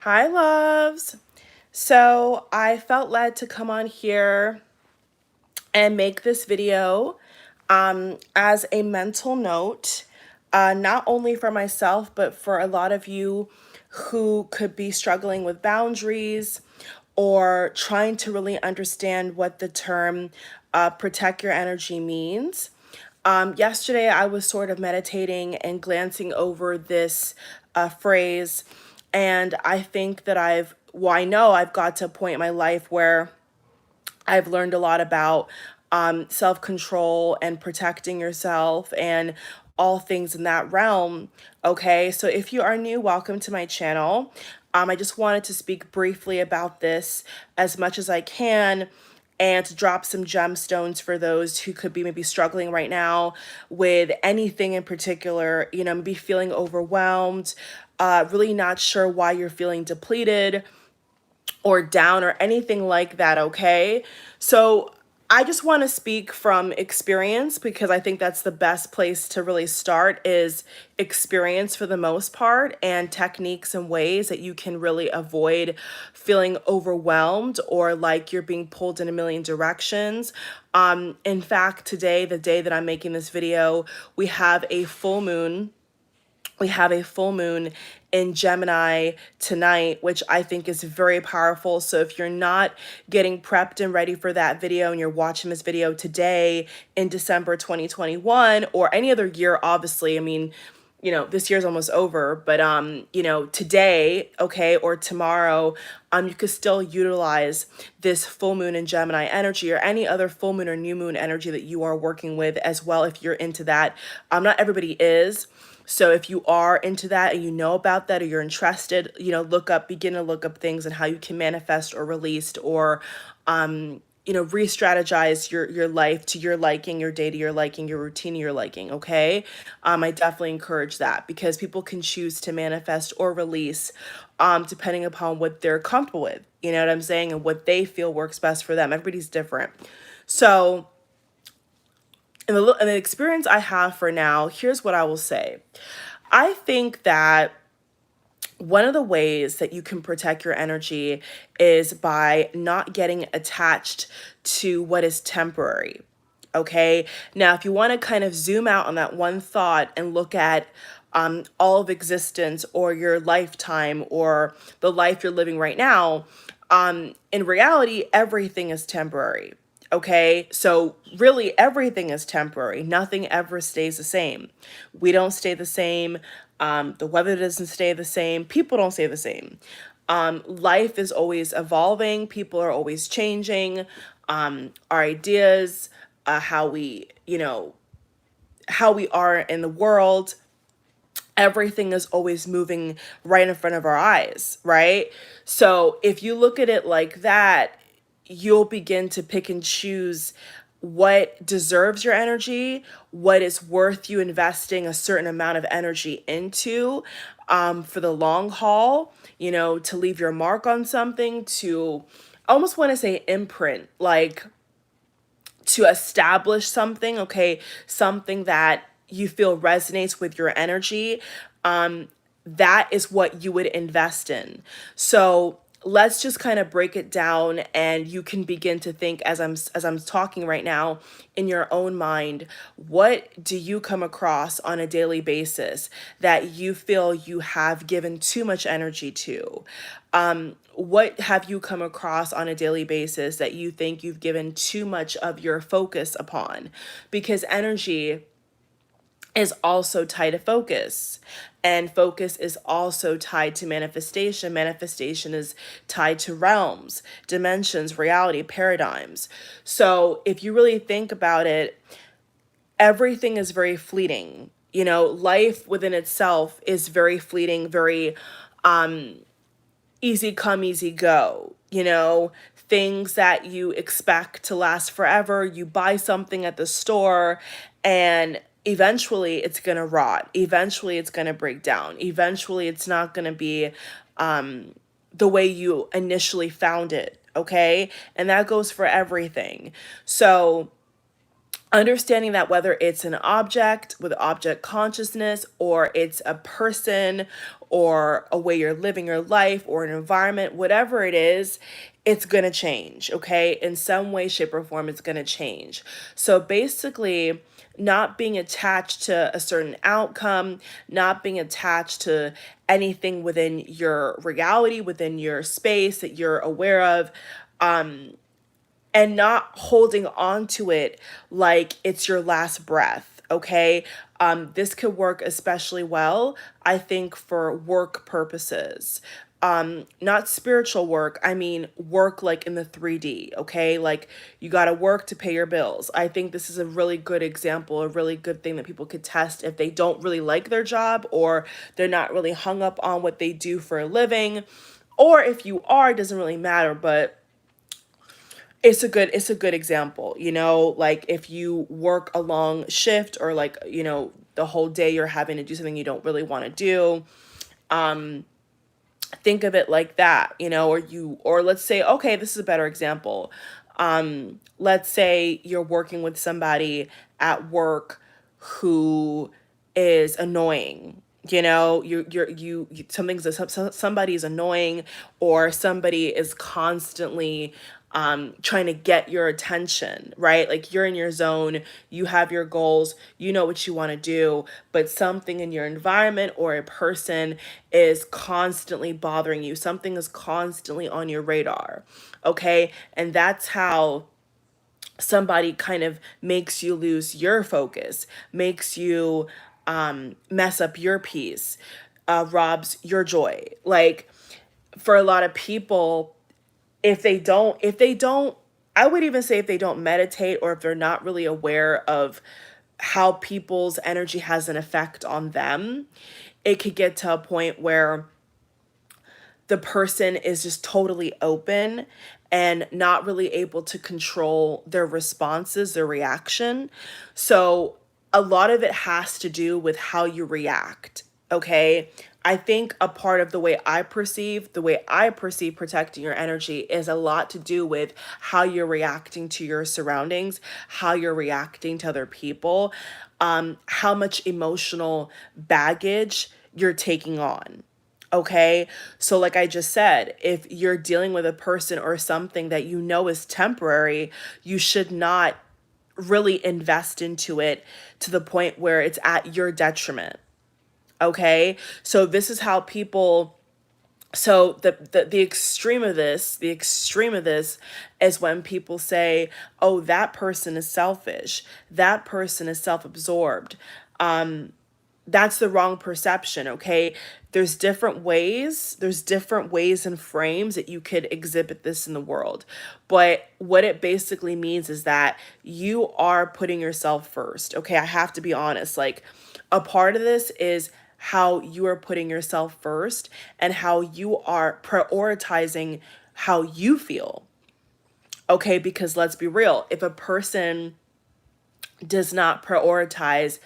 Hi, loves. So I felt led to come on here and make this video as a mental note, not only for myself, but for a lot of you who could be struggling with boundaries or trying to really understand what the term protect your energy means. Yesterday, I was sort of meditating and glancing over this phrase, and I think that I know I've got to a point in my life where I've learned a lot about self control and protecting yourself and all things in that realm. Okay, so if you are new, welcome to my channel. I just wanted to speak briefly about this as much as I can and to drop some gemstones for those who could be maybe struggling right now with anything in particular, maybe feeling overwhelmed, really not sure why you're feeling depleted or down or anything like that, okay? So I just want to speak from experience because I think that's the best place to really start is experience for the most part and techniques and ways that you can really avoid feeling overwhelmed or like you're being pulled in a million directions. In fact, today, the day that I'm making this video, we have a full moon in Gemini tonight, which I think is very powerful. So if you're not getting prepped and ready for that video and you're watching this video today in December 2021 or any other year, obviously, I mean, this year's almost over, but today, okay, or tomorrow, you could still utilize this full moon in Gemini energy or any other full moon or new moon energy that you are working with as well if you're into that. Not everybody is. So if you are into that and you know about that or you're interested, begin to look up things and how you can manifest or release or re-strategize your life to your liking, your day to your liking, your routine to your liking, okay? I definitely encourage that because people can choose to manifest or release depending upon what they're comfortable with, you know what I'm saying, and what they feel works best for them. Everybody's different. So in the experience I have for now, here's what I will say. I think that one of the ways that you can protect your energy is by not getting attached to what is temporary. Okay. Now, if you want to kind of zoom out on that one thought and look at all of existence or your lifetime or the life you're living right now, in reality, everything is temporary. Okay, so really everything is temporary. Nothing ever stays the same. We don't stay the same. The weather doesn't stay the same. People don't stay the same. Life is always evolving. People are always changing. Our ideas, how how we are in the world, everything is always moving right in front of our eyes, right? So if you look at it like that, you'll begin to pick and choose what deserves your energy, what is worth you investing a certain amount of energy into for the long haul, to leave your mark on something, to I almost want to say imprint, like to establish something, okay, something that you feel resonates with your energy, that is what you would invest in. So let's just kind of break it down and you can begin to think as I'm talking right now in your own mind, what do you come across on a daily basis that you feel you have given too much energy to? What have you come across on a daily basis that you think you've given too much of your focus upon? Because energy is also tied to focus. And focus is also tied to manifestation. Manifestation is tied to realms, dimensions, reality, paradigms. So if you really think about it, everything is very fleeting. Life within itself is very fleeting, very easy come, easy go. Things that you expect to last forever. You buy something at the store and eventually it's going to rot. Eventually it's going to break down. Eventually it's not going to be the way you initially found it. Okay. And that goes for everything. So, understanding that whether it's an object with object consciousness or it's a person or a way you're living your life or an environment, whatever it is, it's going to change, okay? In some way, shape, or form, it's going to change. So basically, not being attached to a certain outcome, not being attached to anything within your reality, within your space that you're aware of, and not holding on to it like it's your last breath, okay? This could work especially well, I think, for work purposes. Not spiritual work, I mean work like in the 3D, okay? Like you gotta work to pay your bills. I think this is a really good example, a really good thing that people could test if they don't really like their job or they're not really hung up on what they do for a living. Or if you are, it doesn't really matter, but it's a good example, like if you work a long shift or like, the whole day you're having to do something you don't really want to do. Think of it like that, or let's say, okay, this is a better example. Let's say you're working with somebody at work who is annoying. Somebody is annoying, or somebody is constantly trying to get your attention, right? Like you're in your zone, you have your goals, you know what you want to do, but something in your environment or a person is constantly bothering you. Something is constantly on your radar, okay? And that's how somebody kind of makes you lose your focus, makes you mess up your peace, robs your joy. Like for a lot of people, if they don't, I would even say if they don't meditate or if they're not really aware of how people's energy has an effect on them, it could get to a point where the person is just totally open and not really able to control their responses, their reaction. So a lot of it has to do with how you react. Okay. I think a part of the way I perceive protecting your energy is a lot to do with how you're reacting to your surroundings, how you're reacting to other people, how much emotional baggage you're taking on. Okay. So, like I just said, if you're dealing with a person or something that you know is temporary, you should not really invest into it to the point where it's at your detriment. Okay. So, this is how people. So the extreme of this is when people say, "Oh, that person is selfish. That person is self-absorbed." That's the wrong perception, okay? There's different ways and frames that you could exhibit this in the world. But what it basically means is that you are putting yourself first, okay? I have to be honest. Like, a part of this is how you are putting yourself first and how you are prioritizing how you feel, okay? Because let's be real, if a person does not prioritize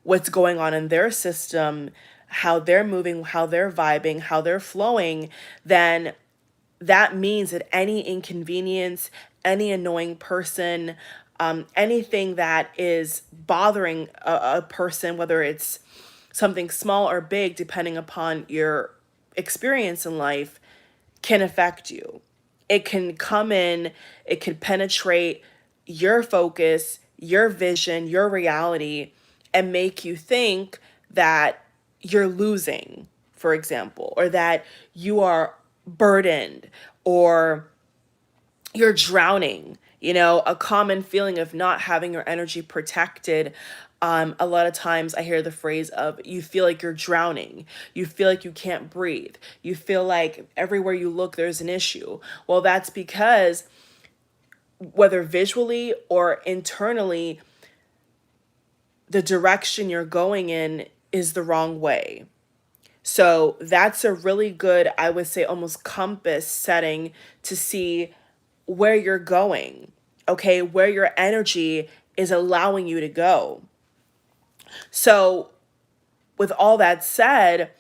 what's going on in their system, how they're moving, how they're vibing, how they're flowing, then that means that any inconvenience, any annoying person, anything that is bothering a person, whether it's something small or big, depending upon your experience in life, can affect you. It can come in, it can penetrate your focus, your vision, your reality, and make you think that you're losing, for example, or that you are burdened, or you're drowning, a common feeling of not having your energy protected. A lot of times I hear the phrase of you feel like you're drowning. You feel like you can't breathe. You feel like everywhere you look, there's an issue. Well, that's because whether visually or internally, the direction you're going in is the wrong way. So that's a really good, I would say, almost compass setting to see where you're going, okay, where your energy is allowing you to go. So, with all that said,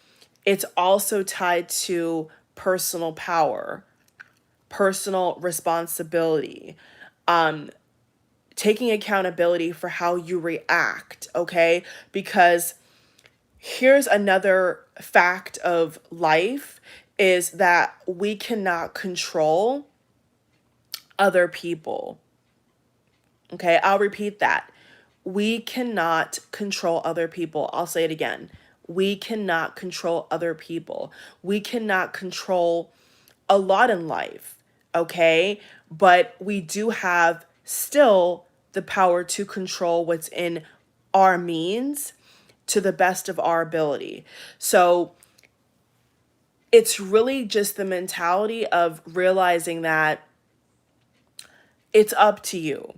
it's also tied to personal power, personal responsibility, taking accountability for how you react, okay? Because here's another fact of life is that we cannot control other people. Okay, I'll repeat that. We cannot control other people. I'll say it again. We cannot control other people. We cannot control a lot in life, okay? But we do have still the power to control what's in our means to the best of our ability. So it's really just the mentality of realizing that it's up to you.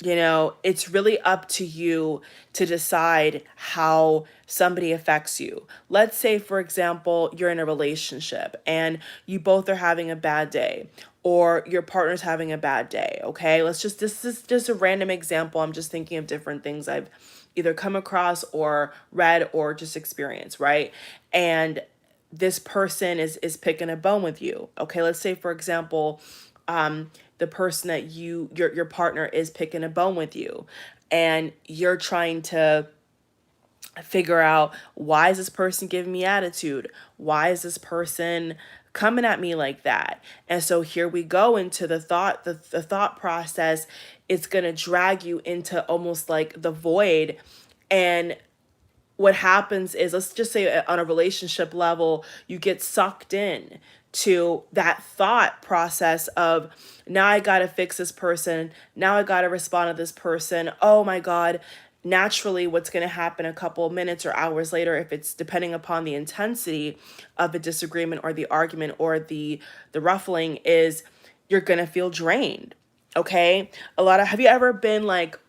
You know, it's really up to you to decide how somebody affects you. Let's say, for example, you're in a relationship and you both are having a bad day, or your partner's having a bad day. Okay, this is just a random example. I'm just thinking of different things I've either come across or read or just experienced, right? And this person is picking a bone with you. Okay, let's say, for example, the person that your partner is picking a bone with you, and you're trying to figure out, why is this person giving me attitude? Why is this person coming at me like that? And so here we go into the thought process. It's going to drag you into almost like the void. And what happens is, let's just say on a relationship level, you get sucked in to that thought process of, now I got to fix this person. Now I got to respond to this person. Oh my God. Naturally, what's going to happen a couple of minutes or hours later, if it's depending upon the intensity of the disagreement or the argument or the ruffling, is you're going to feel drained. Okay. Have you ever been like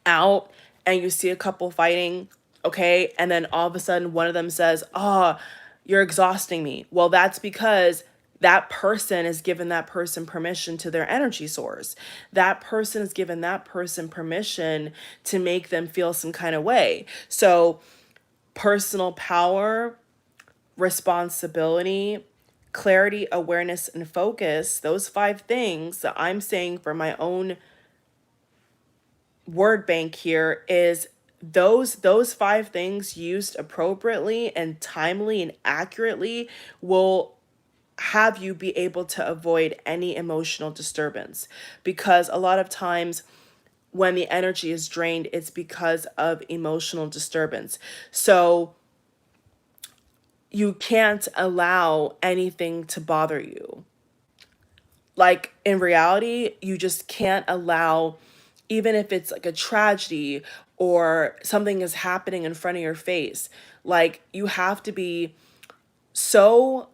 out and you see a couple fighting, okay, and then all of a sudden one of them says, "Oh, you're exhausting me." Well, that's because that person is given that person permission to their energy source. That person is given that person permission to make them feel some kind of way. So personal power, responsibility, clarity, awareness, and focus, those 5 things that I'm saying for my own word bank here, is those 5 things used appropriately and timely and accurately will have you be able to avoid any emotional disturbance. Because a lot of times when the energy is drained, it's because of emotional disturbance. So you can't allow anything to bother you. Like in reality, you just can't allow, even if it's like a tragedy or something is happening in front of your face, like you have to be so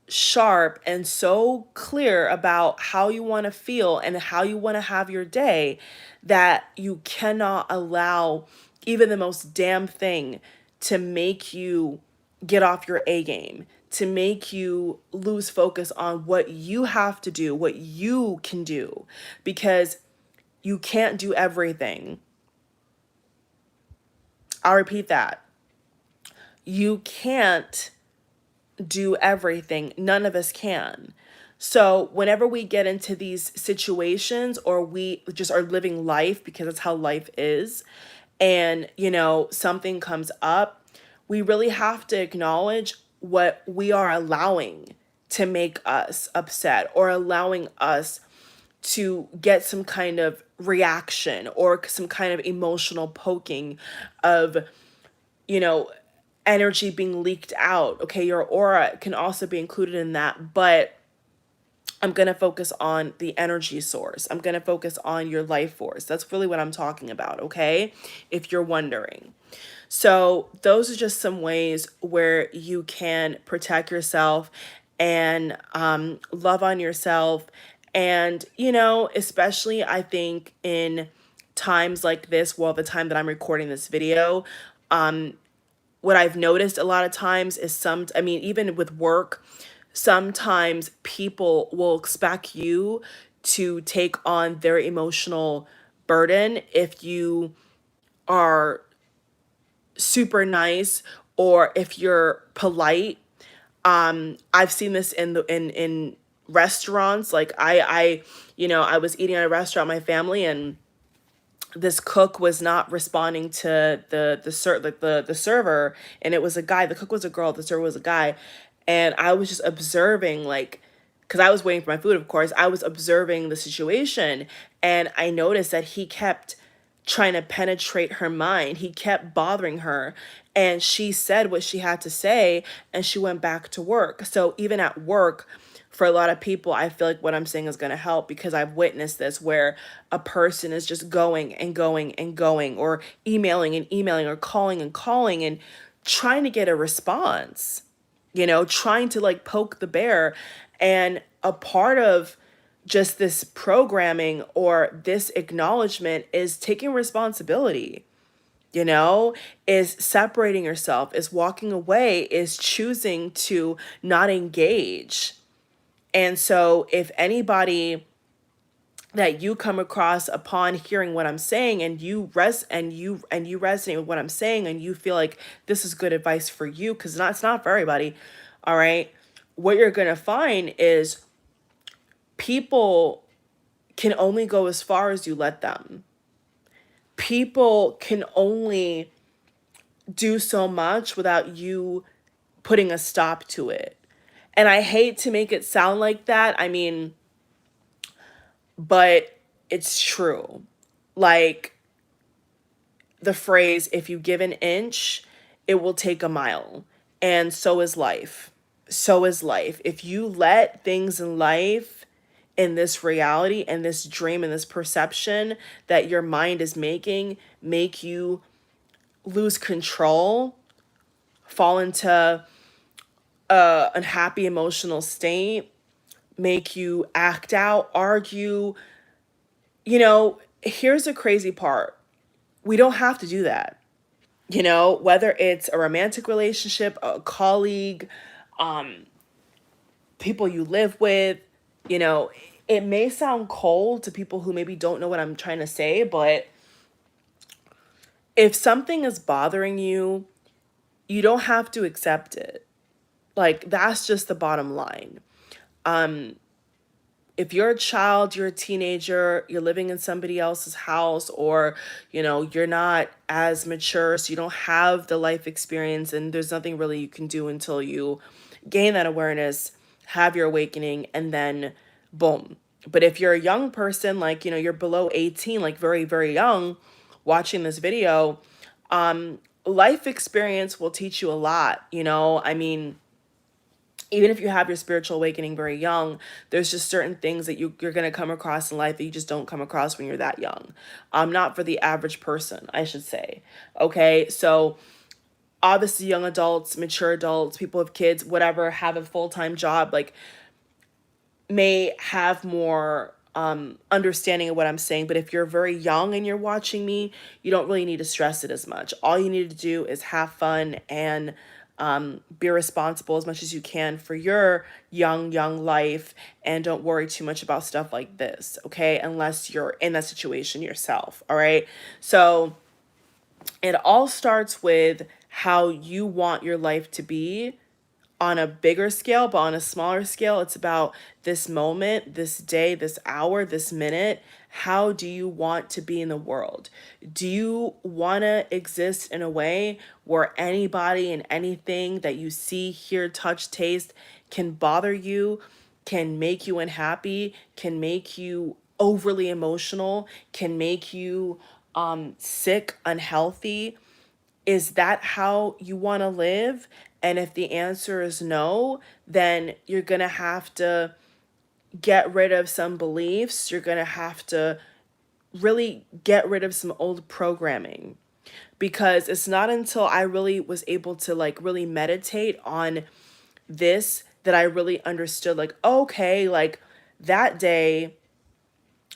sharp and so clear about how you want to feel and how you want to have your day, that you cannot allow even the most damn thing to make you get off your A game, to make you lose focus on what you have to do, what you can do, because you can't do everything. I'll repeat that. You can't do everything. None of us can. So whenever we get into these situations, or we just are living life because that's how life is, and something comes up, we really have to acknowledge what we are allowing to make us upset, or allowing us to get some kind of reaction or some kind of emotional poking of, you know, energy being leaked out. Okay, your aura can also be included in that, but I'm going to focus on the energy source. I'm going to focus on your life force. That's really what I'm talking about, okay? If you're wondering. So those are just some ways where you can protect yourself and love on yourself. And, especially I think in times like this, well, the time that I'm recording this video, what I've noticed a lot of times is even with work, sometimes people will expect you to take on their emotional burden if you are super nice or if you're polite. I've seen this in restaurants. Like I was eating at a restaurant with my family, and this cook was not responding to the server, and it was a guy. The cook was a girl, the server was a guy. And I was just observing, like, because I was waiting for my food, of course. I was observing the situation, and I noticed that he kept trying to penetrate her mind. He kept bothering her, and she said what she had to say, and she went back to work. So even at work, for a lot of people, I feel like what I'm saying is going to help, because I've witnessed this where a person is just going and going and going, or emailing and emailing, or calling and calling, and trying to get a response, trying to like poke the bear. And a part of just this programming or this acknowledgement is taking responsibility, is separating yourself, is walking away, is choosing to not engage. And so if anybody that you come across upon hearing what I'm saying, and you resonate with what I'm saying, and you feel like this is good advice for you, because it's not for everybody, all right, what you're going to find is people can only go as far as you let them. People can only do so much without you putting a stop to it. And I hate to make it sound like that. I mean, but it's true. Like the phrase, if you give an inch, it will take a mile. And so is life. So is life. If you let things in life, in this reality and this dream and this perception that your mind is making, make you lose control, fall into a unhappy emotional state, make you act out, argue, here's the crazy part. We don't have to do that. Whether it's a romantic relationship, a colleague, people you live with, you know, it may sound cold to people who maybe don't know what I'm trying to say, but if something is bothering you, you don't have to accept it. Like, that's just the bottom line. If you're a child, you're a teenager, you're living in somebody else's house, or, you're not as mature, so you don't have the life experience, and there's nothing really you can do until you gain that awareness, have your awakening, and then boom. But if you're a young person, like, you're below 18, like very, very young, watching this video, life experience will teach you a lot. I mean, even if you have your spiritual awakening very young, there's just certain things that you're going to come across in life that you just don't come across when you're that young. Not for the average person, I should say. Okay, so obviously young adults, mature adults, people with kids, whatever, have a full-time job, like, may have more understanding of what I'm saying. But if you're very young and you're watching me, you don't really need to stress it as much. All you need to do is have fun and be responsible as much as you can for your young life, and don't worry too much about stuff like this, okay? Unless you're in that situation yourself, all right? So it all starts with how you want your life to be on a bigger scale. But on a smaller scale, it's about this moment, this day, this hour, this minute. How do you want to be in the world? Do you want to exist in a way where anybody and anything that you see, hear, touch, taste can bother you, can make you unhappy, can make you overly emotional, can make you sick, unhealthy? Is that how you want to live? And if the answer is no, then you're going to have to get rid of some beliefs. You're going to have to really get rid of some old programming, because it's not until I really was able to like really meditate on this that I really understood, like, okay, like that day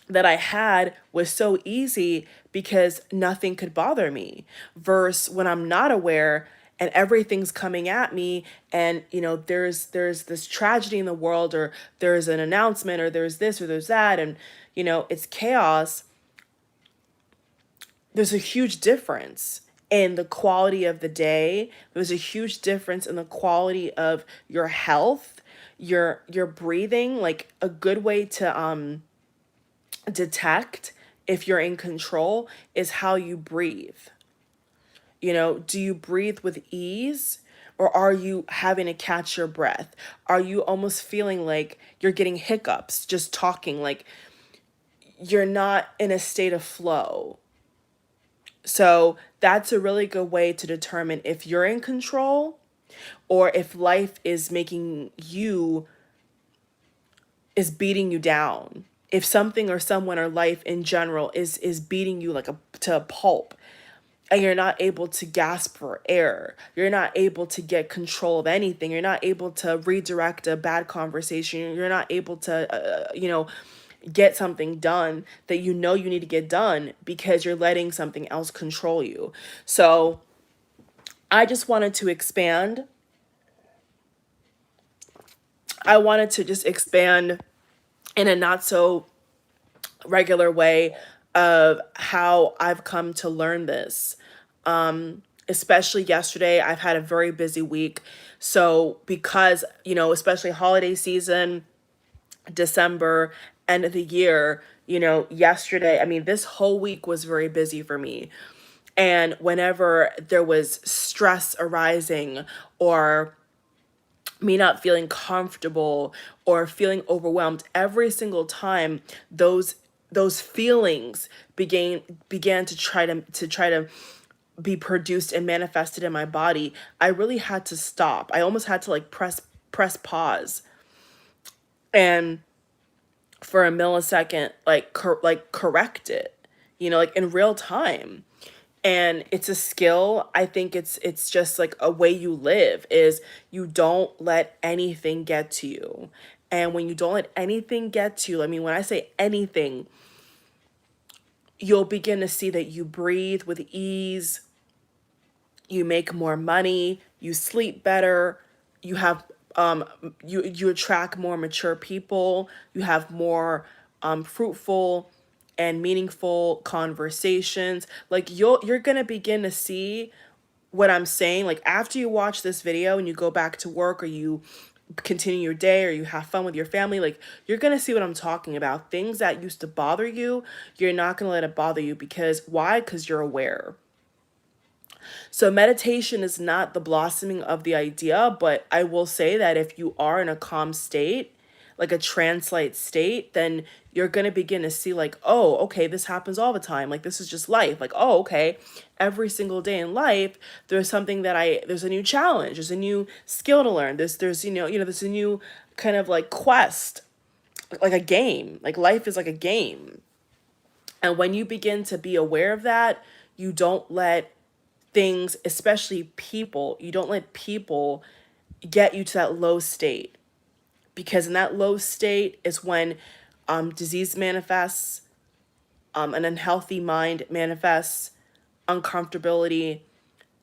that I had was so easy because nothing could bother me, versus when I'm not aware and everything's coming at me, and there's this tragedy in the world, or there's an announcement, or there's this or there's that, and it's chaos. There's a huge difference in the quality of the day. There's a huge difference in the quality of your health, your breathing. Like, a good way to detect if you're in control, is how you breathe. You know, do you breathe with ease, or are you having to catch your breath? Are you almost feeling like you're getting hiccups just talking, like you're not in a state of flow? So that's a really good way to determine if you're in control or if life is making you, is beating you down. If something or someone or life in general is beating you like to a pulp, and you're not able to gasp for air. You're not able to get control of anything. You're not able to redirect a bad conversation. You're not able to, get something done that you know you need to get done because you're letting something else control you. So I just wanted to expand. I wanted to just expand in a not so regular way of how I've come to learn this. Especially yesterday, I've had a very busy week. So because, especially holiday season, December, end of the year, yesterday, I mean, this whole week was very busy for me. And whenever there was stress arising or me not feeling comfortable or feeling overwhelmed, every single time those feelings began to try to be produced and manifested in my body, I really had to stop. I almost had to like press pause and for a millisecond like correct it, like in real time. And it's a skill. I think it's just like a way you live, is you don't let anything get to you. And when you don't let anything get to you, I mean, when I say anything, you'll begin to see that you breathe with ease, you make more money, you sleep better, you have you attract more mature people, you have more fruitful and meaningful conversations. Like you're going to begin to see what I'm saying. Like after you watch this video and you go back to work or you continue your day or you have fun with your family, like you're going to see what I'm talking about. Things that used to bother you, you're not going to let it bother you. Because why? Because you're aware. So meditation is not the blossoming of the idea, but I will say that if you are in a calm state, like a trance-like state, then you're going to begin to see like, oh, okay, this happens all the time. Like this is just life. Like, oh, okay, every single day in life, there's something there's a new challenge, there's a new skill to learn. There's a new kind of like quest, like a game. Like life is like a game. And when you begin to be aware of that, you don't let things, especially people, you don't let people get you to that low state. Because in that low state is when disease manifests, an unhealthy mind manifests, uncomfortability,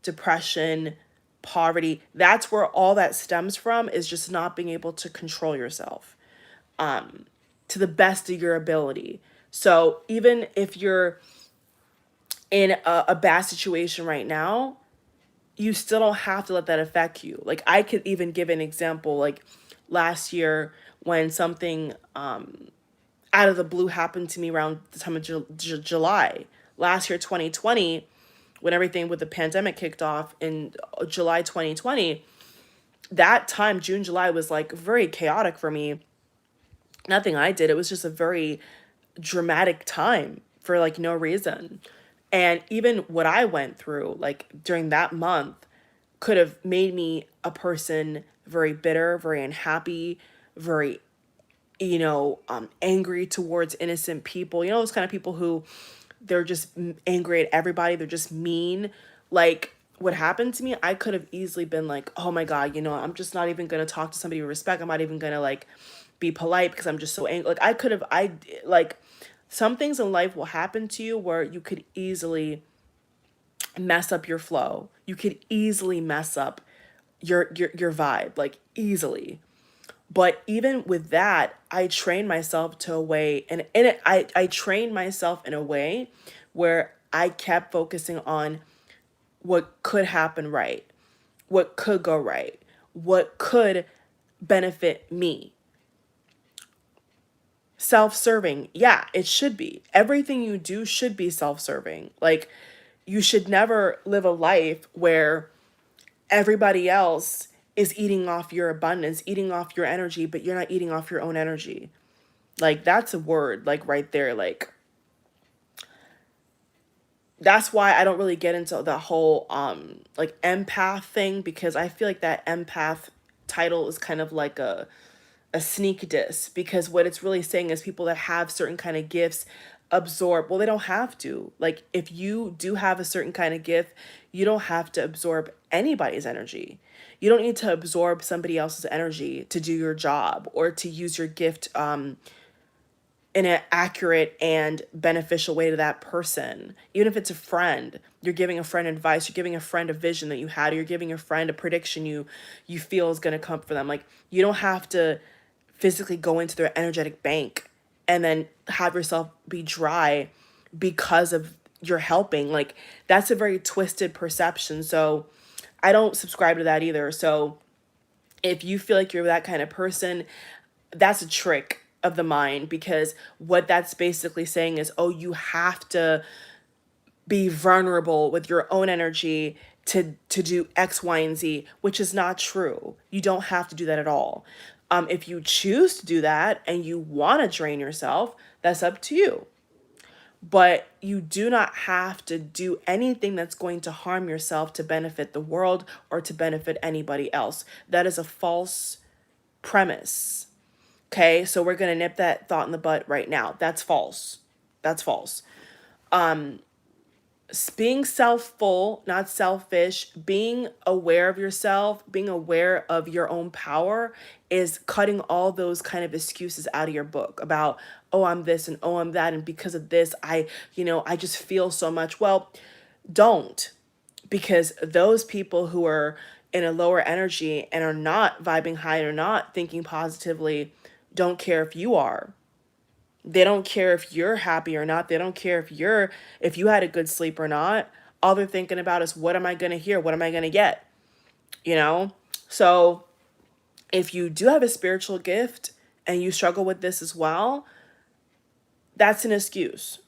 depression, poverty. That's where all that stems from, is just not being able to control yourself to the best of your ability. So even if you're in a bad situation right now, you still don't have to let that affect you. Like I could even give an example, like last year when something out of the blue happened to me around the time of July. Last year, 2020, when everything with the pandemic kicked off in July 2020, that time, June, July, was like very chaotic for me. Nothing I did. It was just a very dramatic time for like no reason. And even what I went through, like during that month, could have made me a person very bitter, very unhappy, very, angry towards innocent people. You know, those kind of people who they're just angry at everybody. They're just mean. Like what happened to me, I could have easily been like, oh my God, I'm just not even going to talk to somebody with respect. I'm not even going to like be polite because I'm just so angry. Like like some things in life will happen to you where you could easily mess up your flow. You could easily mess up your vibe, like easily. But even with that, I trained myself to a way, and I trained myself in a way where I kept focusing on what could happen right, what could go right, what could benefit me. Self-serving. Yeah, it should be. Everything you do should be self-serving. Like, you should never live a life where everybody else is eating off your abundance, eating off your energy, but you're not eating off your own energy. Like, that's a word, like, right there. Like, that's why I don't really get into the whole like empath thing, because I feel like that empath title is kind of like a sneak diss, because what it's really saying is people that have certain kind of gifts absorb. Well, they don't have to. Like, if you do have a certain kind of gift, you don't have to absorb anybody's energy. You don't need to absorb somebody else's energy to do your job or to use your gift in an accurate and beneficial way to that person. Even if it's a friend, you're giving a friend advice, you're giving a friend a vision that you had, or you're giving a friend a prediction you feel is going to come for them. Like, you don't have to physically go into their energetic bank and then have yourself be dry because of your helping. Like, that's a very twisted perception. So I don't subscribe to that either. So if you feel like you're that kind of person, that's a trick of the mind, because what that's basically saying is, oh, you have to be vulnerable with your own energy to do X, Y, and Z, which is not true. You don't have to do that at all. If you choose to do that and you want to drain yourself, that's up to you. But you do not have to do anything that's going to harm yourself to benefit the world or to benefit anybody else. That is a false premise. Okay, so we're going to nip that thought in the butt right now. That's false. That's false. Being self-full, not selfish, being aware of yourself, being aware of your own power is cutting all those kind of excuses out of your book about, oh, I'm this and oh, I'm that. And because of this, I just feel so much. Well, don't, because those people who are in a lower energy and are not vibing high or not thinking positively don't care if you are. They don't care if you're happy or not. They don't care if you had a good sleep or not. All they're thinking about is, what am I going to hear? What am I going to get? You know? So if you do have a spiritual gift and you struggle with this as well, that's an excuse.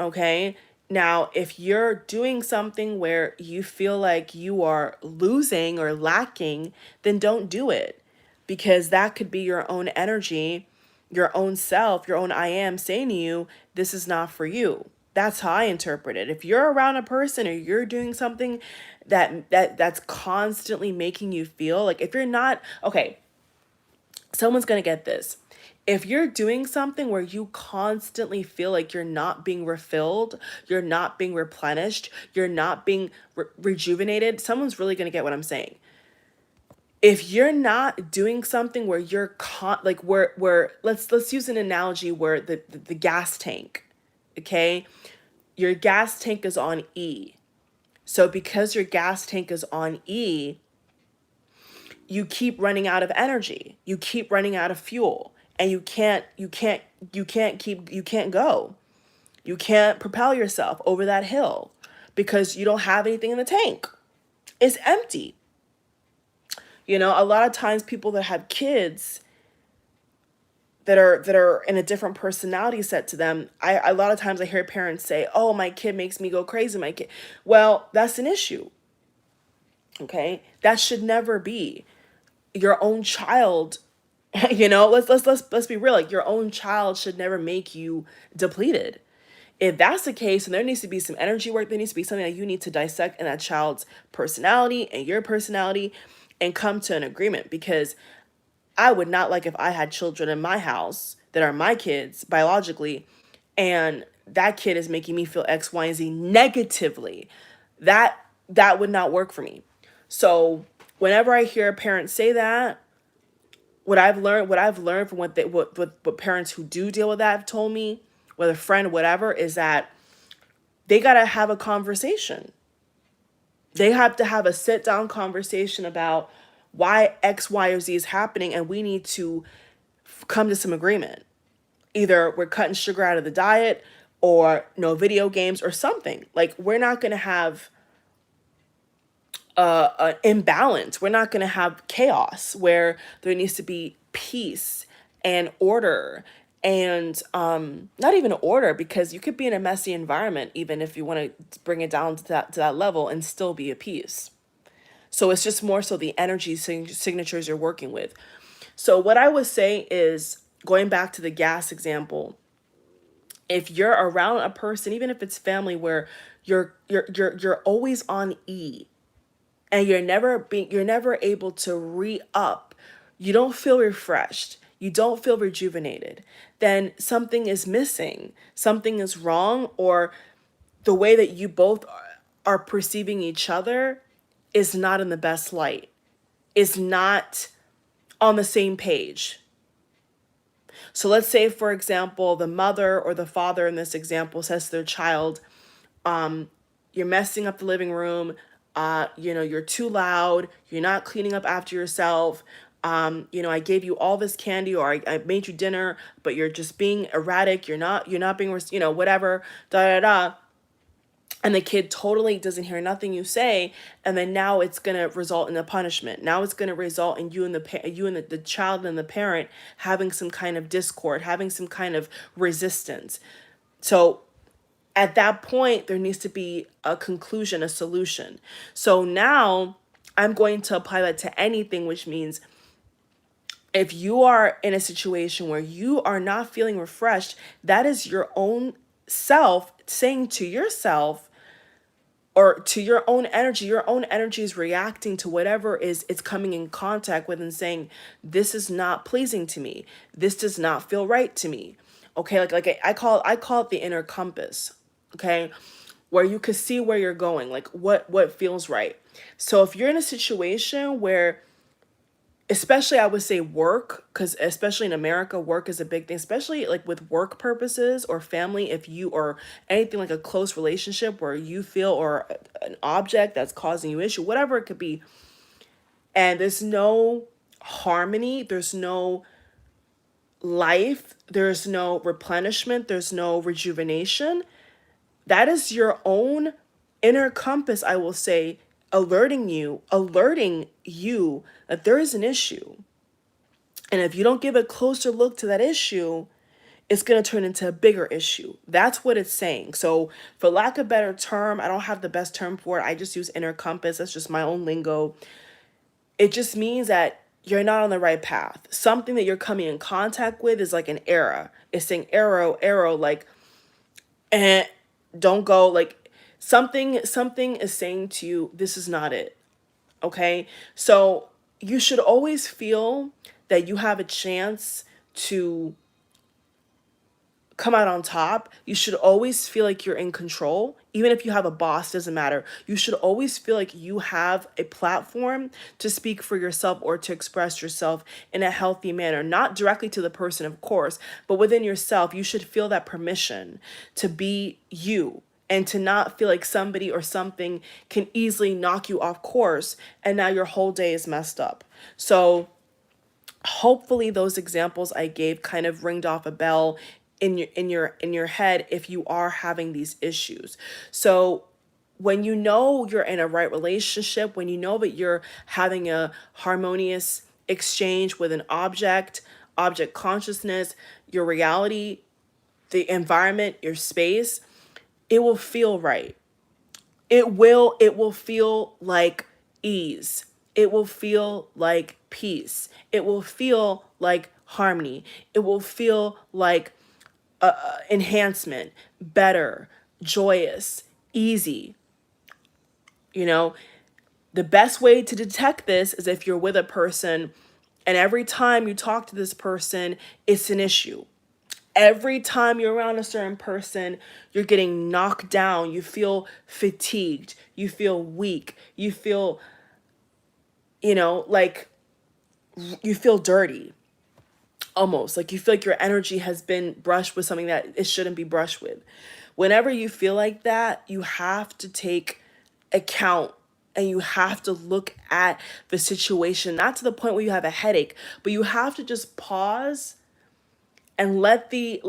Okay? Now, if you're doing something where you feel like you are losing or lacking, then don't do it, because that could be your own energy, your own self, your own I am saying to you, this is not for you. That's how I interpret it. If you're around a person or you're doing something that's constantly making you feel like, if you're not, okay, someone's going to get this. If you're doing something where you constantly feel like you're not being refilled, you're not being replenished, you're not being rejuvenated, someone's really going to get what I'm saying. If you're not doing something where you're like where let's use an analogy where the gas tank, okay? Your gas tank is on E. So because your gas tank is on E, you keep running out of energy. You keep running out of fuel, and you can't go. You can't propel yourself over that hill because you don't have anything in the tank. It's empty. You know, a lot of times people that have kids that are in a different personality set to them, a lot of times I hear parents say, "Oh, my kid makes me go crazy, my kid." Well, that's an issue. Okay? That should never be. Your own child, let's be real. Like, your own child should never make you depleted. If that's the case, then there needs to be some energy work. There needs to be something that you need to dissect in that child's personality and your personality and come to an agreement. Because I would not like if I had children in my house that are my kids biologically, and that kid is making me feel X, Y, and Z negatively. That would not work for me. So whenever I hear a parent say that, what I've learned from what parents who do deal with that have told me, with a friend, whatever, is that they gotta have a conversation. They have to have a sit down conversation about why X, Y, or Z is happening, and we need to come to some agreement. Either we're cutting sugar out of the diet, or no video games, or something. Like, we're not gonna have an imbalance. We're not gonna have chaos where there needs to be peace and order and not even order, because you could be in a messy environment even if you want to bring it down to that level and still be at peace. So it's just more so the energy signatures you're working with. So what I would say is, going back to the gas example, if you're around a person, even if it's family, where you're always on E, and you're never able to re-up, you don't feel refreshed, you don't feel rejuvenated, then something is missing, something is wrong, or the way that you both are perceiving each other is not in the best light, is not on the same page. So let's say, for example, the mother or the father in this example says to their child, you're messing up the living room. You're too loud. You're not cleaning up after yourself. I gave you all this candy, or I made you dinner, but you're just being erratic. You're not being, whatever, da da da. And the kid totally doesn't hear nothing you say, and then now it's gonna result in a punishment. Now it's gonna result in the child and the parent having some kind of discord, having some kind of resistance. So at that point, there needs to be a conclusion, a solution. So now I'm going to apply that to anything, which means if you are in a situation where you are not feeling refreshed, that is your own self saying to yourself, or to your own energy is reacting to whatever is it's coming in contact with, and saying, this is not pleasing to me, this does not feel right to me. Okay, I call it the inner compass. Okay, where you could see where you're going, like what feels right. So if you're in a situation where, especially I would say work, because especially in America, work is a big thing, especially like with work purposes or family, if you, or anything like a close relationship where you feel, or an object that's causing you issue, whatever it could be, and there's no harmony, there's no life, there's no replenishment, there's no rejuvenation, that is your own inner compass, I will say, alerting you that there is an issue. And if you don't give a closer look to that issue, it's going to turn into a bigger issue. That's what it's saying. So for lack of a better term, I don't have the best term for it, I just use inner compass. That's just my own lingo. It just means that you're not on the right path. Something that you're coming in contact with is like an arrow. It's saying arrow, like, eh, don't go, like, something is saying to you, this is not it. Okay, so you should always feel that you have a chance to come out on top. You should always feel like you're in control. Even if you have a boss, doesn't matter. You should always feel like you have a platform to speak for yourself, or to express yourself in a healthy manner. Not directly to the person, of course, but within yourself. You should feel that permission to be you, and to not feel like somebody or something can easily knock you off course, and now your whole day is messed up. So hopefully those examples I gave kind of ringed off a bell in your head if you are having these issues. So when you know you're in a right relationship, when you know that you're having a harmonious exchange with an object consciousness, your reality, the environment, your space, it will feel right. It will feel like ease. It will feel like peace. It will feel like harmony. It will feel like enhancement, better, joyous, easy. You know, the best way to detect this is if you're with a person and every time you talk to this person, it's an issue. Every time you're around a certain person, you're getting knocked down. You feel fatigued. You feel weak. You feel, like you feel dirty. Almost like you feel like your energy has been brushed with something that it shouldn't be brushed with. Whenever you feel like that, you have to take account, and you have to look at the situation, not to the point where you have a headache, but you have to just pause and let the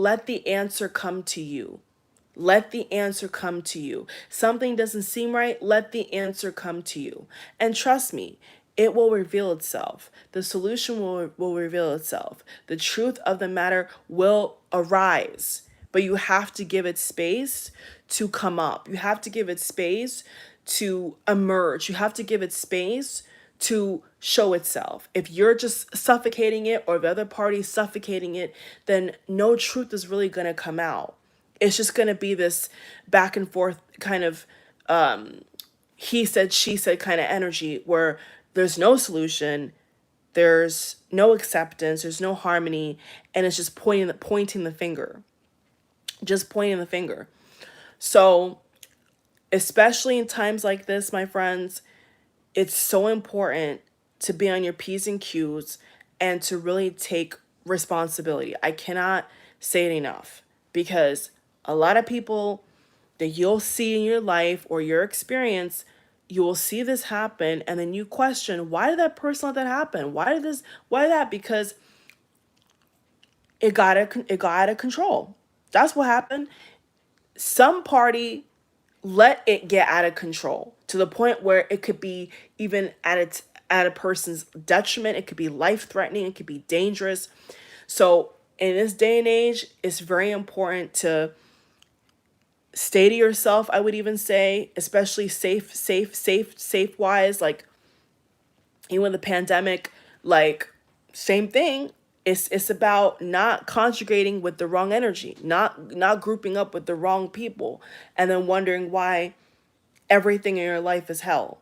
answer come to you. Let the answer come to you. Something doesn't seem right, let the answer come to you. And trust me, it will reveal itself. The solution will reveal itself. The truth of the matter will arise. But you have to give it space to come up. You have to give it space to emerge. You have to give it space to show itself. If you're just suffocating it or the other party is suffocating it, then no truth is really going to come out. It's just going to be this back and forth kind of he said, she said kind of energy where there's no solution, there's no acceptance, there's no harmony, and it's just pointing the finger. Just pointing the finger. So, especially in times like this, my friends, it's so important to be on your P's and Q's and to really take responsibility. I cannot say it enough because a lot of people that you'll see in your life or your experience, you will see this happen and then you question, why did that person let that happen? Why that? Because it got out of control. That's what happened. Some party let it get out of control to the point where it could be even at a person's detriment. It could be life threatening. It could be dangerous. So in this day and age, it's very important to stay to yourself. I would even say, especially safe wise, like even with the pandemic, like same thing. It's about not conjugating with the wrong energy, not grouping up with the wrong people, and then wondering why everything in your life is hell.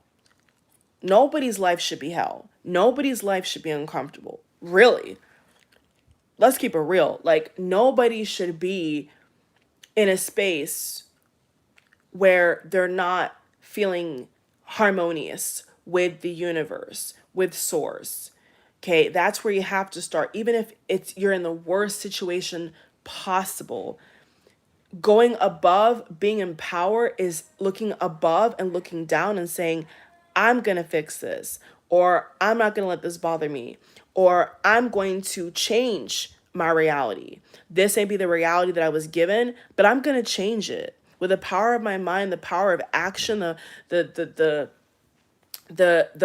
Nobody's life should be hell. Nobody's life should be uncomfortable. Really. Let's keep it real. Like, nobody should be in a space where they're not feeling harmonious with the universe, with source. Okay, that's where you have to start. Even if you're in the worst situation possible, going above, being in power is looking above and looking down and saying, I'm going to fix this, or I'm not going to let this bother me, or I'm going to change my reality. This may be the reality that I was given, but I'm going to change it with the power of my mind, the power of action, the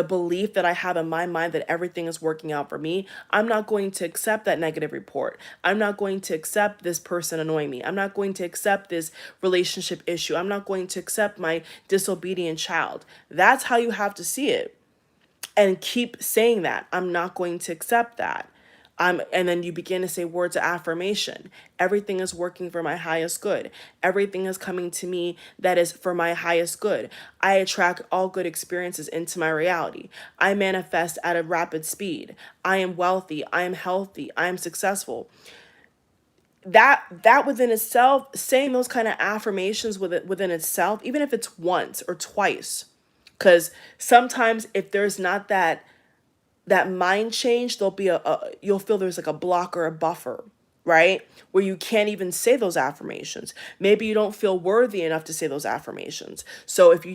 belief that I have in my mind that everything is working out for me. I'm not going to accept that negative report. I'm not going to accept this person annoying me. I'm not going to accept this relationship issue. I'm not going to accept my disobedient child. That's how you have to see it. And keep saying that. I'm not going to accept that. And then you begin to say words of affirmation. Everything is working for my highest good. Everything is coming to me that is for my highest good. I attract all good experiences into my reality. I manifest at a rapid speed. I am wealthy. I am healthy. I am successful. That within itself, saying those kind of affirmations within itself, even if it's once or twice, because sometimes if there's not that mind change, there'll be you'll feel there's like a block or a buffer, right? Where you can't even say those affirmations. Maybe you don't feel worthy enough to say those affirmations. So if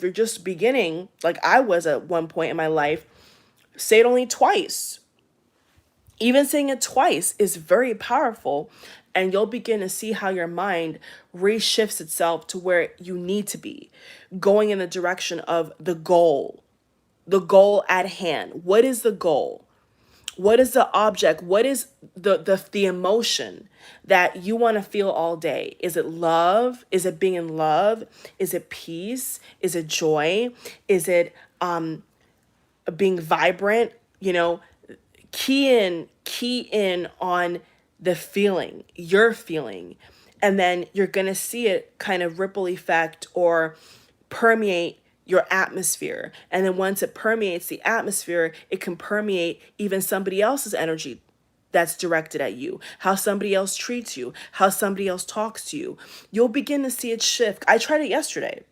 you're just beginning, like I was at one point in my life, say it only twice. Even saying it twice is very powerful, and you'll begin to see how your mind reshifts itself to where you need to be, going in the direction of the goal at hand. What is the goal? What is the object? What is the emotion that you want to feel all day? Is it love? Is it being in love? Is it peace? Is it joy? Is it being vibrant? Key in on the feeling, your feeling, and then you're going to see it kind of ripple effect or permeate your atmosphere. And then once it permeates the atmosphere, it can permeate even somebody else's energy that's directed at you, how somebody else treats you, how somebody else talks to you. You'll begin to see it shift. I tried it yesterday.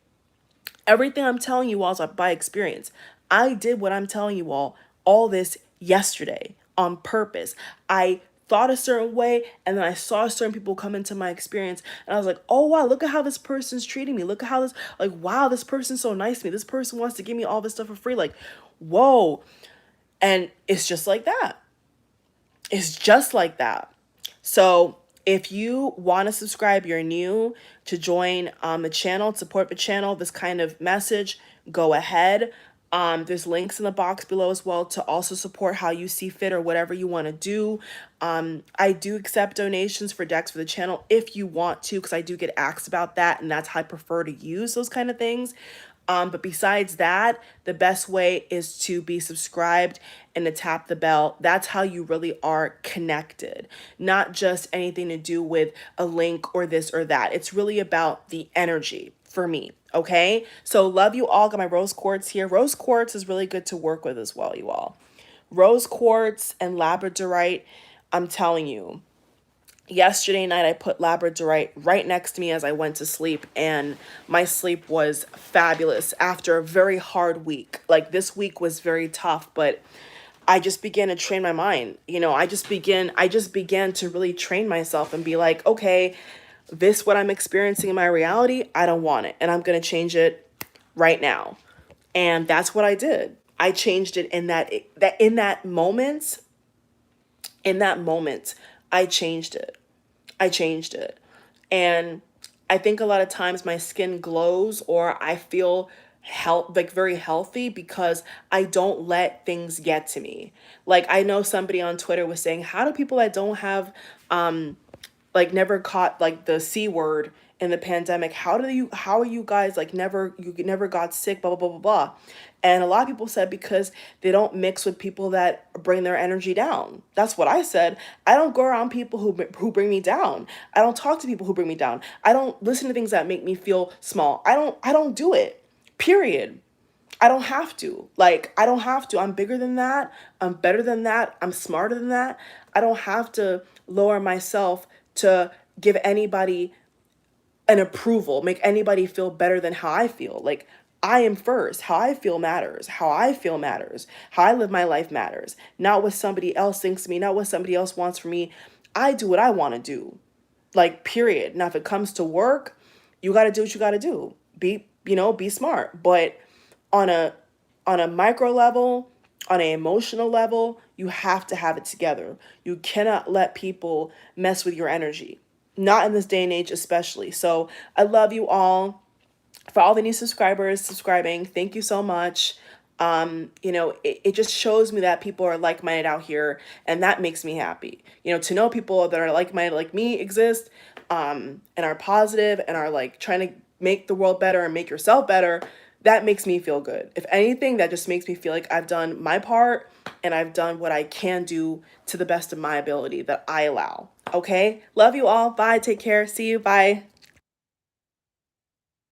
Everything I'm telling you all is by experience. I did what I'm telling you all this yesterday on purpose. I thought a certain way, and then I saw certain people come into my experience, and I was like, oh wow, look at how this person's treating me. Look at how this, like, wow, this person's so nice to me. This person wants to give me all this stuff for free. Like, whoa. And it's just like that. It's just like that. So if you want to subscribe, you're new to join the channel, support the channel, this kind of message, go ahead. There's links in the box below as well to also support how you see fit or whatever you want to do. I do accept donations for decks for the channel if you want to, because I do get asked about that, and that's how I prefer to use those kind of things. But besides that, the best way is to be subscribed and to tap the bell. That's how you really are connected, not just anything to do with a link or this or that. It's really about the energy for me. Okay. So love you all. Got my rose quartz here. Rose quartz is really good to work with as well, you all. Rose quartz and labradorite. I'm telling you, yesterday night I put labradorite right next to me as I went to sleep, and my sleep was fabulous after a very hard week. Like, this week was very tough, but I just began to train my mind. I just began to really train myself and be like, okay, this what I'm experiencing in my reality, I don't want it, and I'm going to change it right now. And that's what I did. I changed it in that moment, I changed it. I changed it. And I think a lot of times my skin glows, or I feel like very healthy, because I don't let things get to me. Like, I know somebody on Twitter was saying, how do people that don't have like never caught like the C word in the pandemic, how are you guys like never got sick, blah blah blah blah blah. And a lot of people said because they don't mix with people that bring their energy down. That's what I said. I don't go around people who bring me down. I don't talk to people who bring me down. I don't listen to things that make me feel small. I don't do it. Period. I don't have to. Like, I don't have to. I'm bigger than that. I'm better than that. I'm smarter than that. I don't have to lower myself to give anybody an approval, make anybody feel better than how I feel. Like, I am first. How I feel matters. How I feel matters. How I live my life matters. Not what somebody else thinks of me, not what somebody else wants from me. I do what I want to do. Like, period. Now, if it comes to work, you got to do what you got to do. Be smart. But on a micro level, on an emotional level, you have to have it together. You cannot let people mess with your energy. Not in this day and age, especially. So I love you all. For all the new subscribers subscribing, thank you so much. It just shows me that people are like-minded out here, and that makes me happy. To know people that are like-minded like me exist, and are positive and are like trying to make the world better and make yourself better, that makes me feel good. If anything, that just makes me feel like I've done my part and I've done what I can do to the best of my ability that I allow. Okay? Love you all. Bye. Take care. See you. Bye.